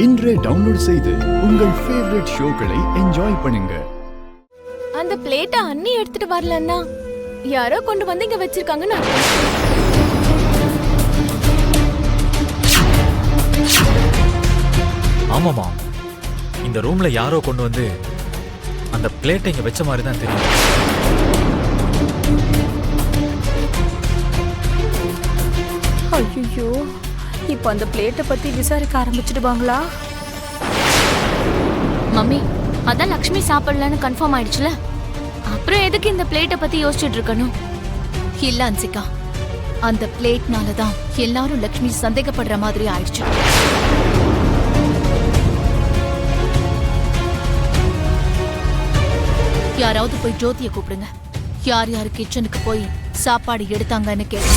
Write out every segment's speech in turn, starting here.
இன்றே டவுன்லோட் செய்து உங்கள் ஃபேவரட் ஷோக்களை என்ஜாய் பண்ணுங்க. அந்த பிளேட்டை அண்ணி எடுத்துட்டு வரலன்னா யாரோ கொண்டு வந்து இங்க வச்சிருக்காங்கன்னு ஆமாமா, இந்த ரூம்ல யாரோ கொண்டு வந்து அந்த பிளேட்டை இங்க வச்ச மாதிரி தான் தெரியும். ஐயோ, இப்போ அந்த பிளேட்டை பத்தி விசாரிக்க ஆரம்பிச்சிடுவாங்களா? மம்மி, அதான் லக்ஷ்மி சாப்பிடலன்னு கன்ஃபார்ம் ஆயிடுச்சுல, அப்புறம் எதுக்கு இந்த பிளேட்டை பத்தி யோசிச்சுட்டு இருக்கணும்? இல்ல அன்சிகா, அந்த பிளேட்னால தான் எல்லாரும் லக்ஷ்மி சந்தேகப்படுற மாதிரி ஆயிடுச்சு. யாராவது போய் ஜோதியை கூப்பிடுங்க. யார் யார் கிச்சனுக்கு போய் சாப்பாடு எடுத்தாங்கன்னு கேட்டு.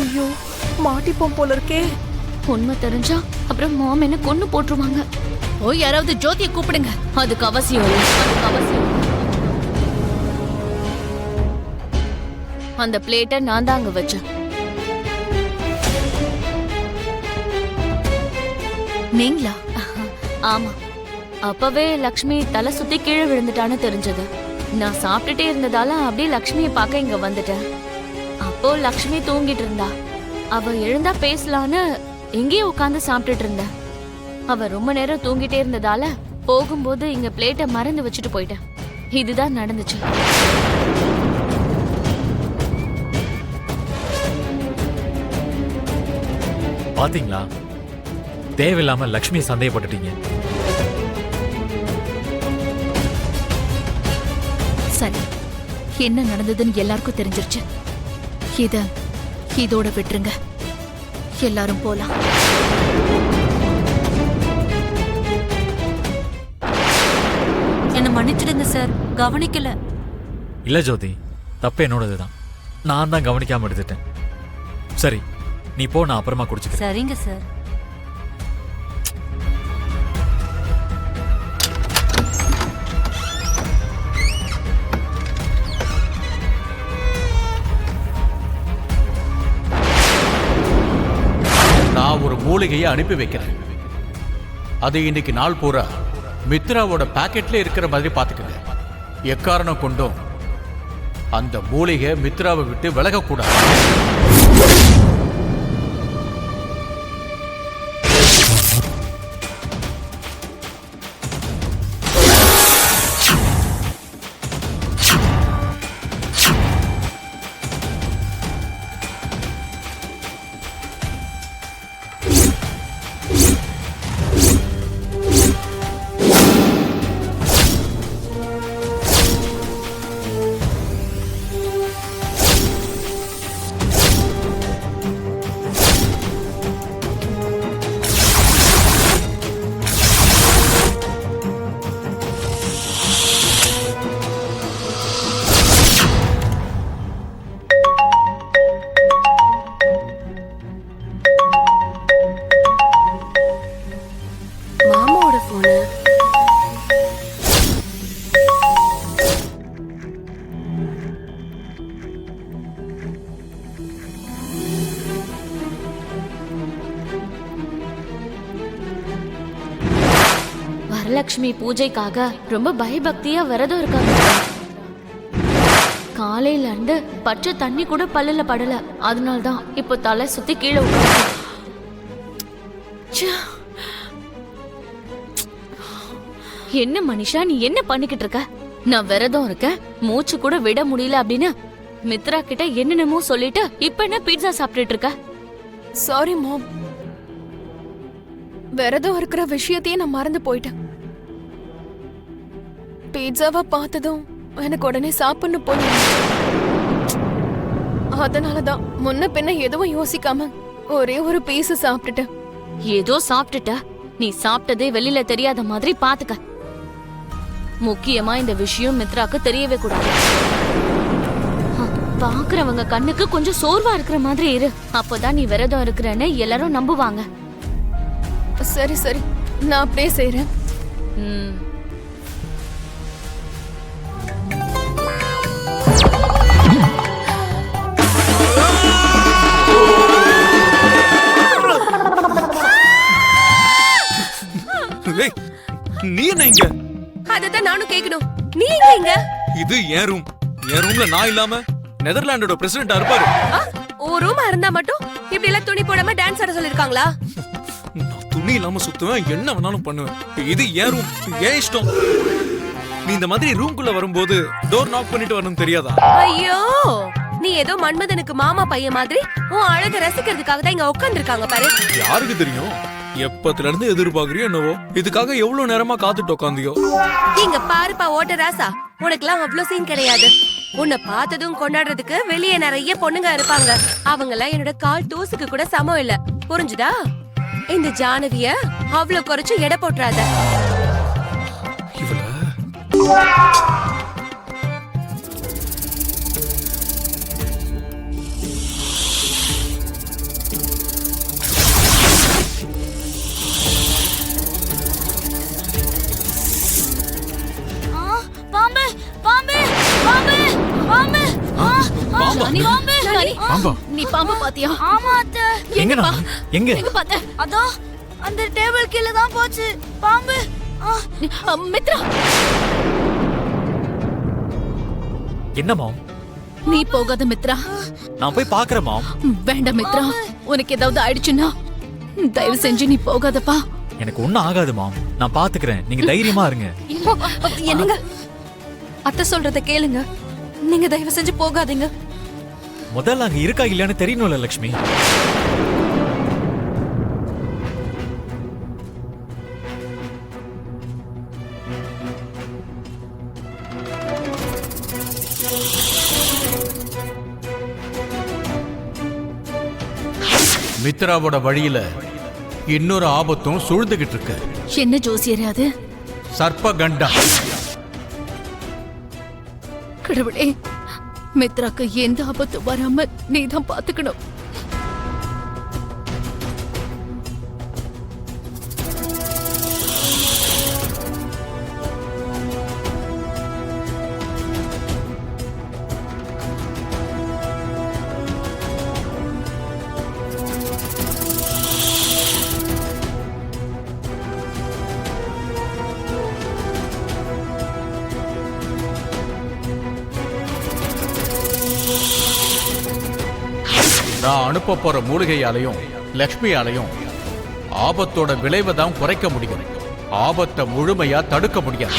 ஐயோ, மாட்டிப்போம் போல இருக்கே. உண்மை தெரிஞ்சா அப்புறம் மாம் என்ன கொன்னு போட்டுருவாங்க. போய் யாராவது ஜோதியை கூப்பிடுங்க. அதுக்கு அவசியம் இல்லை, அதுக்கு அவசியம். அந்த பிளேட்டை நான் தான் அங்க வச்சேன். நீங்களா? ஆமா, அப்பவே லக்ஷ்மி தலை சுத்தி கீழே விழுந்துட்டான்னு தெரிஞ்சது. நான் சாப்பிட்டுட்டே இருந்ததால அப்படியே லக்ஷ்மியை பார்க்க இங்க வந்துட்டேன். அப்போ லக்ஷ்மி தூங்கிட்டு இருந்தா. அவ எழுந்தா பேசலான்னு எங்கேயே உட்காந்து சாப்பிட்டுட்டு இருந்தேன். அவ ரொம்ப நேரம் தூங்கிட்டே இருந்ததால போகும்போது இங்க பிளேட்டை மறந்து வச்சுட்டு போயிட்டேன். இதுதான் நடந்துச்சு. பாத்தீங்களா, தேவையில்லாம லக்ஷ்மியை சந்தேகப்பட்டுட்டீங்க. சரி, என்ன நடந்ததுன்னு எல்லாருக்கும் தெரிஞ்சிருச்சு. இதோட விட்டுருங்க, எல்லாரும் போலாம். என்ன மன்னிச்சிடுங்க சார், கவனிக்கல. இல்ல ஜோதி, தப்பு என்னோடதுதான். நான் தான் கவனிக்காம எடுத்துட்டேன். சரி, நீ போ, நான் அப்புறமா குடிச்சுக்கிறேன். சரிங்க சார். நான் ஒரு மூலிகையை அனுப்பி வைக்கிறேன். அது இன்னைக்கு நாள் பூரா மித்ராவோட பாக்கெட்ல இருக்கிற மாதிரி பாத்துக்கங்க. எக்காரணம் கொண்டும் அந்த மூலிகை மித்ராவை விட்டு விலகக்கூடாது. வரலட்சுமி பூஜைக்காக ரொம்ப பயபக்தியா விரதம் இருக்காங்க. காலையில இருந்து பச்சை தண்ணி கூட பல்லுல படல. அதனால்தான் இப்போ தலை சுத்தி கீழே உட்கார்ந்து. என்ன மனிஷா, நீ என்ன பண்ணிக்கிட்டு இருக்க? நான் விரதம் இருக்கேன், மூச்சு கூட விட முடியல அப்படின்னு மித்ரா கிட்ட என்னென்னமோ சொல்லிட்டு இப்ப என்ன பீட்சா சாப்பிட்டுட்டு இருக்க? சாரி மாம், விரதம் இருக்கிற விஷயத்தையே நான் மறந்து போயிட்டேன். பீட்சாவை பார்த்ததும் எனக்கு உடனே சாப்பிடணும் போல. அதனாலதான் முன்ன பின்ன எதுவும் யோசிக்காம ஒரே ஒரு பீஸ் சாப்பிட்டுட்டேன். ஏதோ சாப்பிட்டுட்ட, நீ சாப்பிட்டதே வெளியில தெரியாத மாதிரி பாத்துக்க. முக்கியமா இந்த விஷயம் மித்ராக்கு தெரியவே கூடாது. பாக்குறவங்க கண்ணுக்கு கொஞ்சம் சோர்வா இருக்கிற மாதிரி இரு. அப்பதான் நீ விரதம் இருக்கிறன்னு எல்லாரும் நம்புவாங்க. சரி சரி, நான் அப்படியே செய்றேன். அதத்தான் நானும் கேட்கணும். நீ எங்க இங்க? இது என் ரூம். என் ரூம்ல நான் இல்லாம நெதர்லாண்டோட பிரசிடென்ட் இருப்பாரு. ஒரு ரூமா இருந்தா மட்டும் இப்படி எல்லாம் துணி போடாம டான்ஸ் ஆட சொல்லிருக்காங்களா? நான் துணி இல்லாம சுத்துவேன், என்ன வேணாலும் பண்ணுவேன். இது என் ரூம், ஏன் இஷ்டம். நீ இந்த மாதிரி ரூம்குள்ள வரும்போது டோர் நாக் பண்ணிட்டு வரணும் தெரியாதா? ஐயோ, நீ ஏதோ மன்மதனுக்கு மாமா பையன் மாதிரி உன் அழக ரசிக்கிறதுக்காக தான் இங்க உட்கார்ந்து இருக்காங்க பாரு. யாருக்கு தெரியும் எப்பத்துல இருந்து எதிர்பார்க்கறியோ என்னவோ. இதுக்காக எவ்வளவு நேரமா காத்துட்டு உட்காந்தியோ. இங்க பாருப்பா ஓட்ட ராசா, உனக்குலாம் அவ்வளவு சீன் கிடையாது. உன்னை பார்த்ததும் கொண்டாடுறதுக்கு வெளியே நிறைய பொண்ணுங்க இருப்பாங்க. அவங்க எல்லாம் என்னோட கால் தூசுக்கு கூட சமம் இல்ல, புரிஞ்சுதா? இந்த ஜானவிய அவ்வளவு குறைச்சு எடை போட்டுறாத. இவள பாம்பு பாம்பு பாம்பு பாம்பு பாம்பா? நீ பாம்பு பாத்தியா? ஆமா அத்தை. எங்கடா? எங்க? எங்க பார்த்த? அதோ அந்த டேபிள் கீழே தான் போச்சு பாம்பு. மித்ரா, என்ன மாம்? நீ போகாத மித்ரா. நான் போய் பாக்குறேன் மாம். வேண்டாம் மித்ரா, உனக்கு ஏதாவது ஆயிடுச்சுன்னா தயவு செஞ்சு நீ போகாதப்பா. எனக்கு ஒண்ணும் ஆகாது மாம், நான் பாத்துக்கிறேன். நீங்க தைரியமா இருங்க. என்னங்க, அத்தை சொல்றத கேளுங்க. நீங்க தயவு செஞ்சு போகாதீங்க. முதல்ல அங்க இருக்கா இல்லையான்னு தெரியணும்ல லட்சுமி. மித்ராவோட வழியில இன்னொரு ஆபத்தும் சூழ்ந்துகிட்டு இருக்கு. என்ன ஜோசியரே அது? சர்ப்பகண்டா. கடவுளே, மித்ராக்கு எந்த ஆபத்து வராம நீதான் பாத்துக்கணும். நான் அனுப்ப போற மூலிகையாலையும் லக்ஷ்மியாலையும் ஆபத்தோட விளைவை தான் குறைக்க முடியும். ஆபத்தை முழுமையா தடுக்க முடியாது.